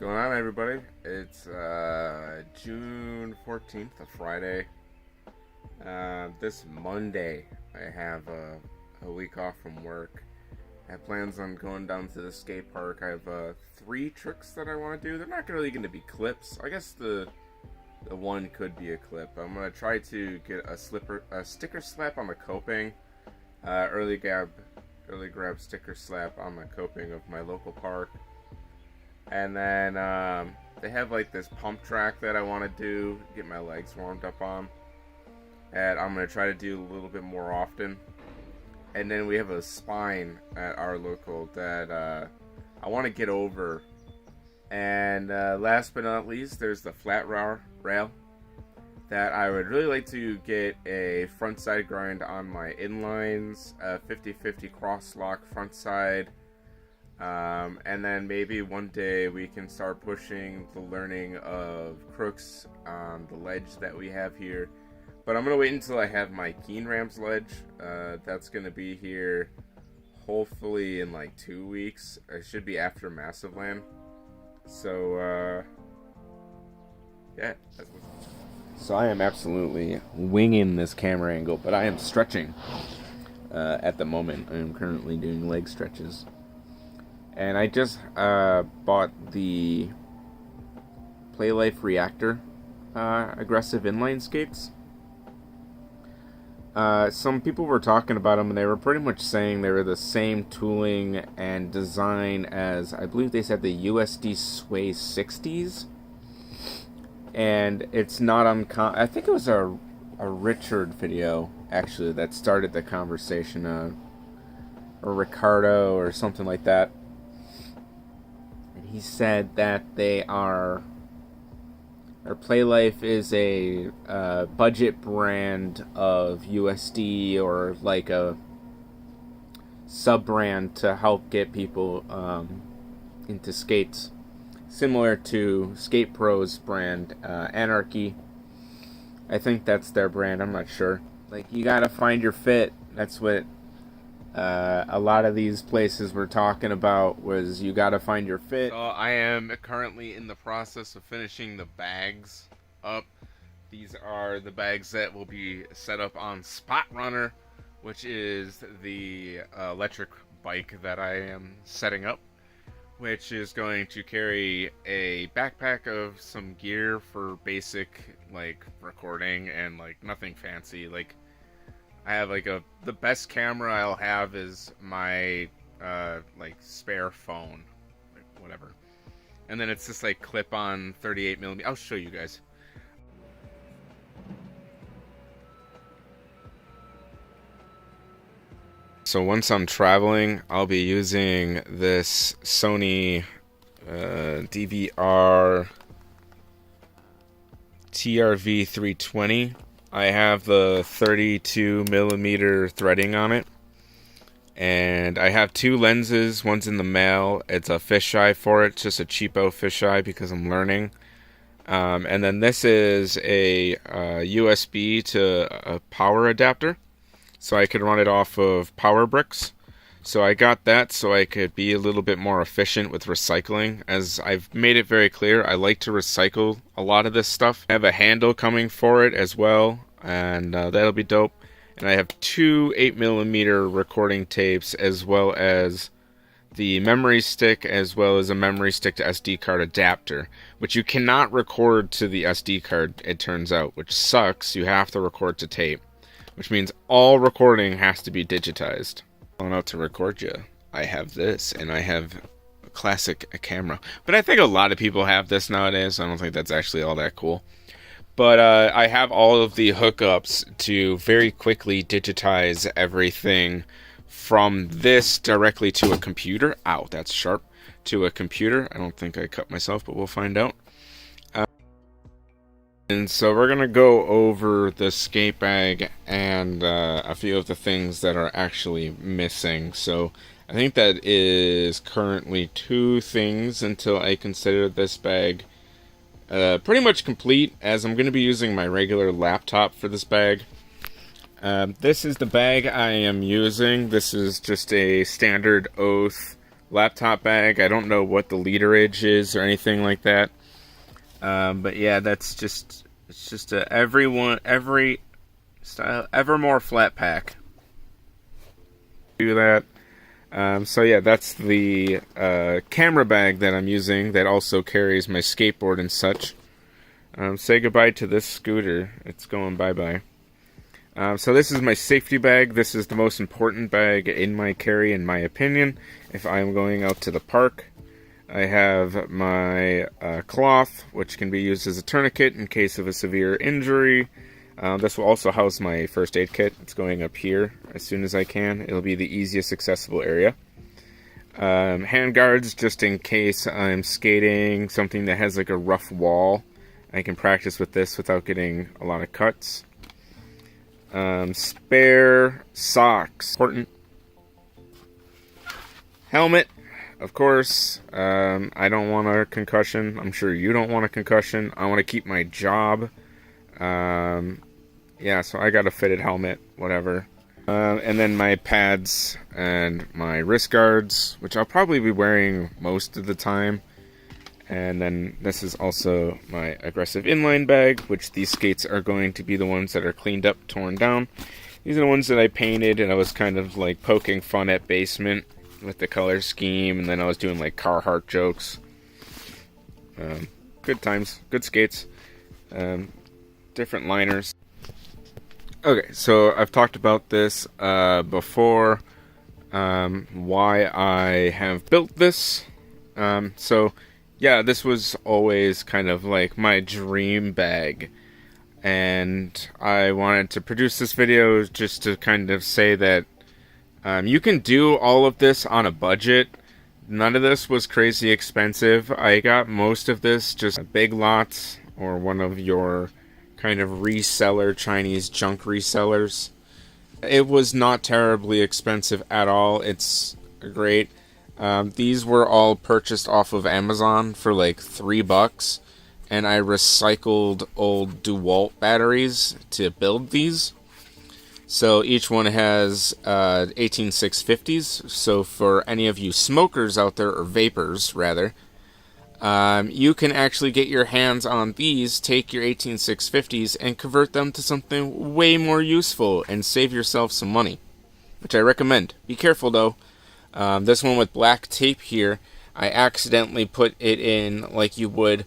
going on, everybody? It's June 14th, a Friday. This Monday, I have a week off from work. I have plans on going down to the skate park. I have 3 tricks that I want to do. They're not really going to be clips. I guess the one could be a clip. I'm going to try to get a sticker slap on the coping. Early grab sticker slap on the coping of my local park. And then they have like this pump track that I want to do, get my legs warmed up on. And I'm going to try to do a little bit more often. And then we have a spine at our local that I want to get over. And last but not least, there's the flat rail that I would really like to get a front side grind on my inlines, 50-50 cross lock front side. And then maybe one day we can start pushing the learning of crooks on the ledge that we have here. But I'm going to wait until I have my Keen Rams ledge. That's going to be here hopefully in like 2 weeks. It should be after Massive Land. So, yeah. So I am absolutely winging this camera angle, but I am stretching at the moment. I am currently doing leg stretches. And I just bought the Playlife Reactor aggressive inline skates. Some people were talking about them, and they were pretty much saying they were the same tooling and design as, I believe they said, the USD Sway 60s. And it's not uncommon. I think it was a Richard video, actually, that started the conversation, or Ricardo, or something like that. And he said that they are, or Playlife is a budget brand of USD, or like a sub-brand to help get people into skates. Similar to Skate Pro's brand, Anarchy. I think that's their brand, I'm not sure. Like, you gotta find your fit. That's what a lot of these places were talking about, was you gotta find your fit. So I am currently in the process of finishing the bags up. These are the bags that will be set up on Spot Runner, which is the electric bike that I am setting up, which is going to carry a backpack of some gear for basic like recording and like nothing fancy. Like, I have like the best camera I'll have is my like spare phone, like whatever, and then it's just like clip on 38mm. I'll show you guys. So once I'm traveling, I'll be using this Sony DVR TRV 320. I have the 32mm threading on it, and I have 2 lenses. One's in the mail. It's a fisheye for it, just a cheapo fisheye because I'm learning. And then this is a USB to a power adapter, so I could run it off of power bricks. So I got that so I could be a little bit more efficient with recycling. As I've made it very clear, I like to recycle a lot of this stuff. I have a handle coming for it as well, and that'll be dope. And I have 2 8mm recording tapes, as well as the memory stick, as well as a memory stick to SD card adapter, which you cannot record to the SD card, it turns out, which sucks. You have to record to tape, which means all recording has to be digitized. On out to record you, I have this, and I have a classic camera. But I think a lot of people have this nowadays, so I don't think that's actually all that cool. But I have all of the hookups to very quickly digitize everything from this directly to a computer. Ow, that's sharp. To a computer. I don't think I cut myself, but we'll find out. And so we're going to go over the skate bag and a few of the things that are actually missing. So I think that is currently 2 things until I consider this bag pretty much complete, as I'm going to be using my regular laptop for this bag. This is the bag I am using. This is just a standard Oath laptop bag. I don't know what the literage is or anything like that. But yeah, it's just a every style, Evermore flat pack. Do that. So yeah, that's the camera bag that I'm using that also carries my skateboard and such. Say goodbye to this scooter. It's going bye-bye. So this is my safety bag. This is the most important bag in my carry, in my opinion, if I'm going out to the park. I have my cloth, which can be used as a tourniquet in case of a severe injury. This will also house my first aid kit. It's going up here as soon as I can. It'll be the easiest accessible area. Hand guards, just in case I'm skating something that has like a rough wall. I can practice with this without getting a lot of cuts. Spare socks. Important. Helmet, of course. I don't want a concussion. I'm sure you don't want a concussion. I want to keep my job. Yeah, so I got a fitted helmet, whatever. And then my pads and my wrist guards, which I'll probably be wearing most of the time. And then this is also my aggressive inline bag, which these skates are going to be the ones that are cleaned up, torn down. These are the ones that I painted, and I was kind of like poking fun at Basement with the color scheme, and then I was doing like Carhartt jokes. Good times, good skates, different liners. Okay, so I've talked about this before, why I have built this. So yeah, this was always kind of like my dream bag, and I wanted to produce this video just to kind of say that you can do all of this on a budget. None of this was crazy expensive. I got most of this just at Big Lots or one of your kind of reseller Chinese junk resellers. It was not terribly expensive at all. It's great. These were all purchased off of Amazon for like $3, and I recycled old DeWalt batteries to build these. So each one has 18650s. So for any of you smokers out there, or vapors rather, you can actually get your hands on these, take your 18650s, and convert them to something way more useful and save yourself some money, which I recommend. Be careful though. This one with black tape here, I accidentally put it in like you would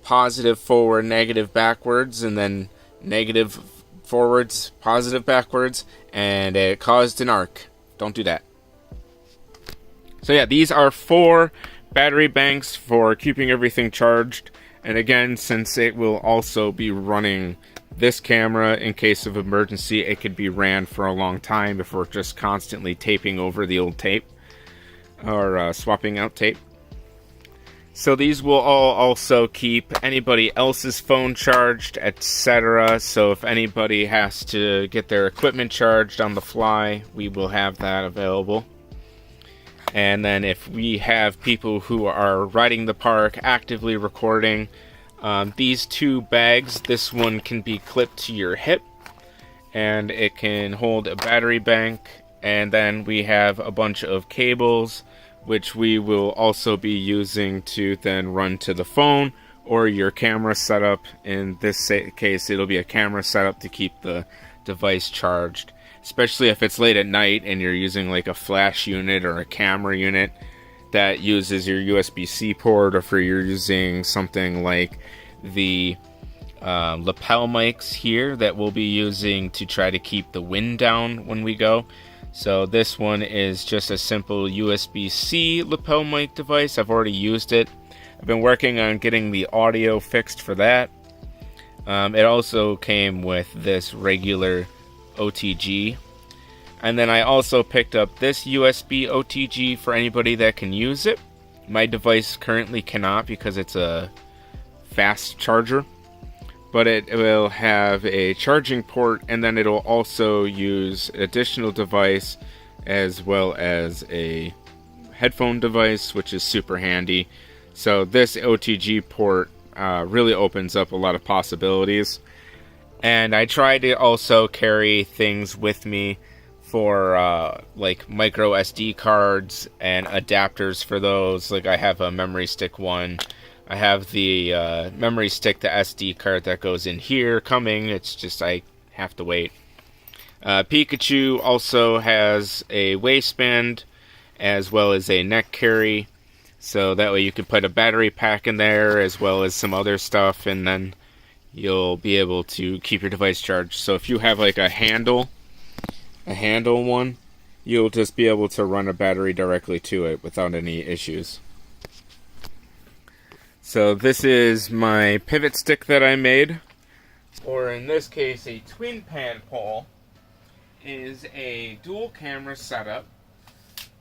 positive forward, negative backwards, and then negative forwards, positive backwards, and it caused an arc. Don't do that. So yeah, these are 4 battery banks for keeping everything charged, and again, since it will also be running this camera in case of emergency, it could be ran for a long time before just constantly taping over the old tape or swapping out tape. So these will all also keep anybody else's phone charged, etc. So if anybody has to get their equipment charged on the fly, we will have that available. And then if we have people who are riding the park, actively recording, these 2 bags, this one can be clipped to your hip, and it can hold a battery bank. And then we have a bunch of cables, which we will also be using to then run to the phone or your camera setup. In this case, it'll be a camera setup to keep the device charged, especially if it's late at night and you're using like a flash unit or a camera unit that uses your USB-C port, or if you're using something like the lapel mics here that we'll be using to try to keep the wind down when we go. So this one is just a simple USB-C lapel mic device. I've already used it. I've been working on getting the audio fixed for that. It also came with this regular OTG. And then I also picked up this USB OTG for anybody that can use it. My device currently cannot because it's a fast charger. But it will have a charging port, and then it'll also use an additional device as well as a headphone device, which is super handy. So this OTG port really opens up a lot of possibilities. And I try to also carry things with me for like micro SD cards and adapters for those. Like I have a memory stick one. I have the memory stick, the SD card that goes in here coming. It's just I have to wait. Pikachu also has a waistband as well as a neck carry. So that way you can put a battery pack in there as well as some other stuff, and then you'll be able to keep your device charged. So if you have like a handle one, you'll just be able to run a battery directly to it without any issues. So this is my pivot stick that I made, or in this case a twin pan pole, is a dual camera setup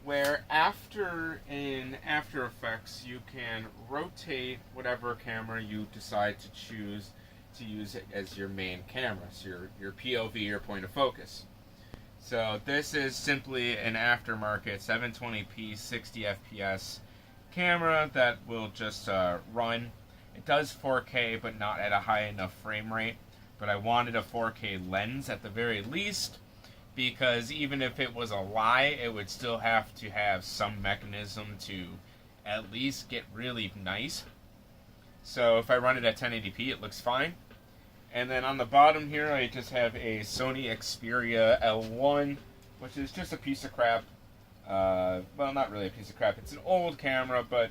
where in After Effects you can rotate whatever camera you decide to choose to use it as your main camera, so your POV, your point of focus. So this is simply an aftermarket 720p 60 fps camera that will just run. It does 4K but not at a high enough frame rate, but I wanted a 4K lens at the very least, because even if it was a lie, it would still have to have some mechanism to at least get really nice. So if I run it at 1080p, it looks fine. And then on the bottom here, I just have a Sony Xperia L1, which is just a piece of crap. Well, not really a piece of crap. It's an old camera, but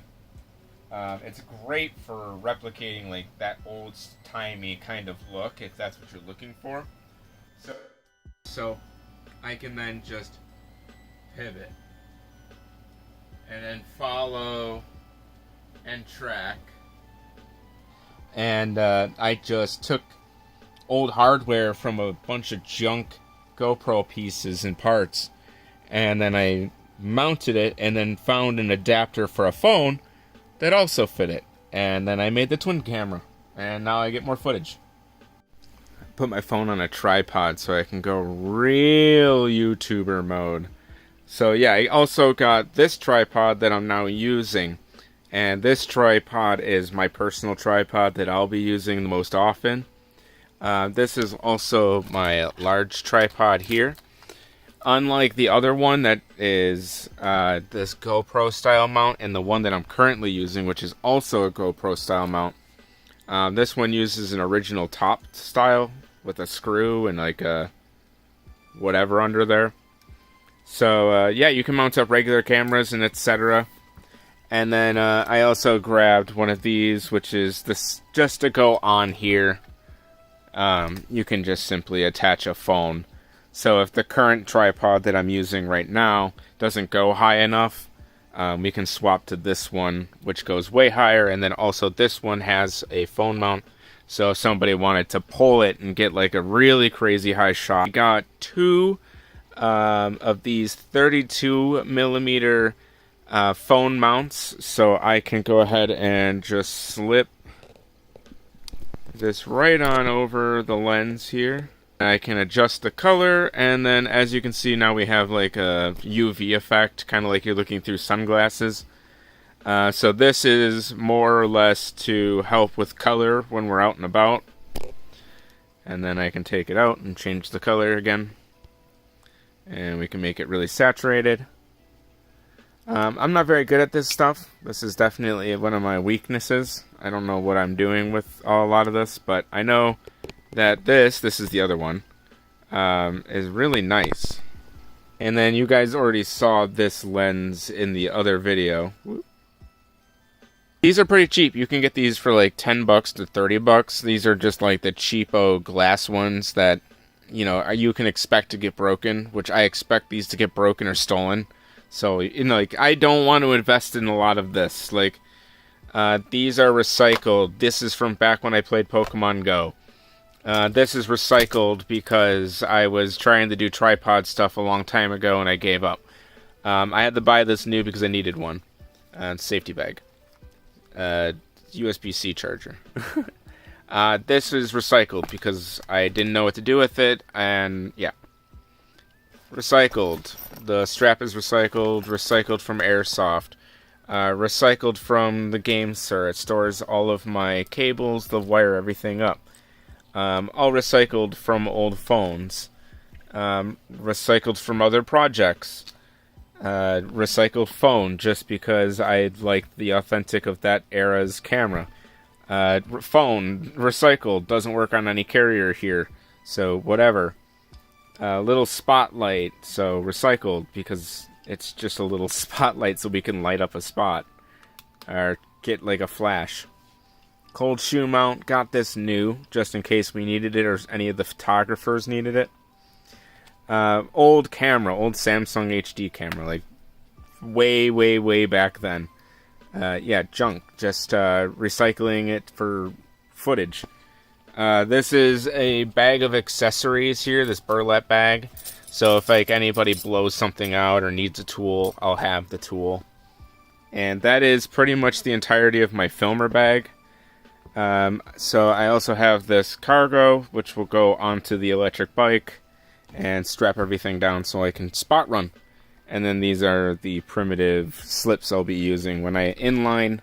it's great for replicating like that old-timey kind of look, if that's what you're looking for. So I can then just pivot and then follow and track. And I just took old hardware from a bunch of junk GoPro pieces and parts, and then I mounted it and then found an adapter for a phone that also fit it, and then I made the twin camera, and now I get more footage. Put my phone on a tripod so I can go real YouTuber mode. So yeah, I also got this tripod that I'm now using, and this tripod is my personal tripod that I'll be using the most often. This is also my large tripod here. Unlike the other one that is this GoPro style mount, and the one that I'm currently using, which is also a GoPro style mount, this one uses an original top style with a screw and like a whatever under there. So yeah, you can mount up regular cameras and etc. And then I also grabbed one of these, which is this just to go on here. You can just simply attach a phone. So if the current tripod that I'm using right now doesn't go high enough, we can swap to this one, which goes way higher. And then also this one has a phone mount. So if somebody wanted to pull it and get like a really crazy high shot, I got two of these 32 millimeter phone mounts. So I can go ahead and just slip this right on over the lens here. I can adjust the color, and then as you can see now we have like a UV effect, kind of like you're looking through sunglasses. So this is more or less to help with color when we're out and about. And then I can take it out and change the color again. And we can make it really saturated. I'm not very good at this stuff. This is definitely one of my weaknesses. I don't know what I'm doing with a lot of this, but I know that this is the other one, is really nice. And then you guys already saw this lens in the other video. These are pretty cheap. You can get these for like $10 to $30. These are just like the cheapo glass ones that, you know, you can expect to get broken, which I expect these to get broken or stolen. So, you know, like, I don't want to invest in a lot of this. Like, these are recycled. This is from back when I played Pokemon Go. This is recycled because I was trying to do tripod stuff a long time ago and I gave up. I had to buy this new because I needed one. Safety bag. USB-C charger. This is recycled because I didn't know what to do with it, and yeah. Recycled. The strap is recycled. Recycled from Airsoft. Recycled from the game, sir. It stores all of my cables, the wire, everything up. All recycled from old phones. recycled from other projects. Recycled phone, just because I liked the authentic of that era's camera. Phone, recycled, doesn't work on any carrier here, so whatever. Little spotlight, so recycled, because it's just a little spotlight so we can light up a spot. Or get like a flash. Cold shoe mount, got this new, just in case we needed it or any of the photographers needed it. Old camera, old Samsung HD camera, like way back then. Yeah, junk, just recycling it for footage. This is a bag of accessories here, this burlap bag. So if like anybody blows something out or needs a tool, I'll have the tool. And that is pretty much the entirety of my filmer bag. So I also have this cargo, which will go onto the electric bike and strap everything down so I can spot run. And then these are the primitive slips I'll be using when I inline,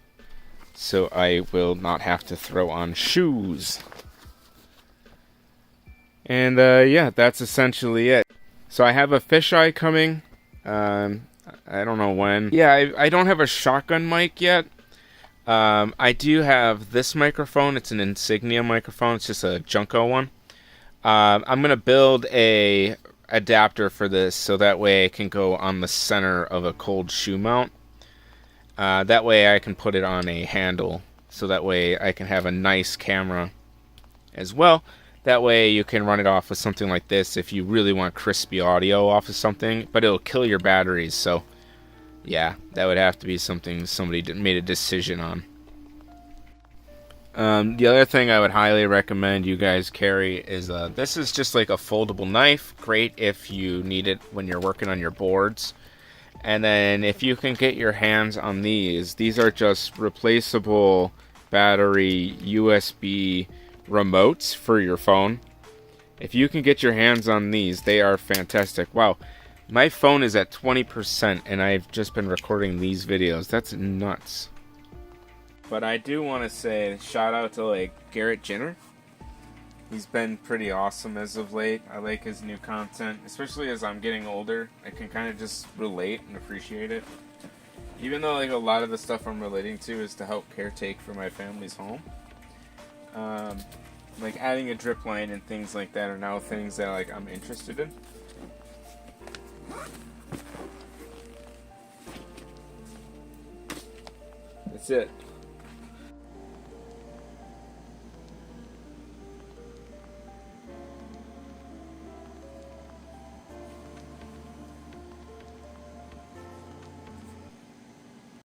so I will not have to throw on shoes. And yeah, that's essentially it. So I have a fisheye coming. I don't know when. Yeah, I don't have a shotgun mic yet. I do have this microphone. It's an Insignia microphone. It's just a Junko one. I'm going to build a adapter for this so that way I can go on the center of a cold shoe mount. That way I can put it on a handle so that way I can have a nice camera as well. That way you can run it off with something like this if you really want crispy audio off of something, but it'll kill your batteries, so yeah, that would have to be something somebody made a decision on. The other thing I would highly recommend you guys carry is this is just like a foldable knife. Great if you need it when you're working on your boards. And then if you can get your hands on these are just replaceable battery USB remotes for your phone. If you can get your hands on these, they are fantastic. Wow, my phone is at 20% and I've just been recording these videos. That's nuts. But I do want to say shout out to like Garrett Jenner. He's been pretty awesome as of late. I like his new content, especially as I'm getting older. I can kind of just relate and appreciate it. Even though like a lot of the stuff I'm relating to is to help caretake for my family's home. Like adding a drip line and things like that are now things that like I'm interested in. That's it.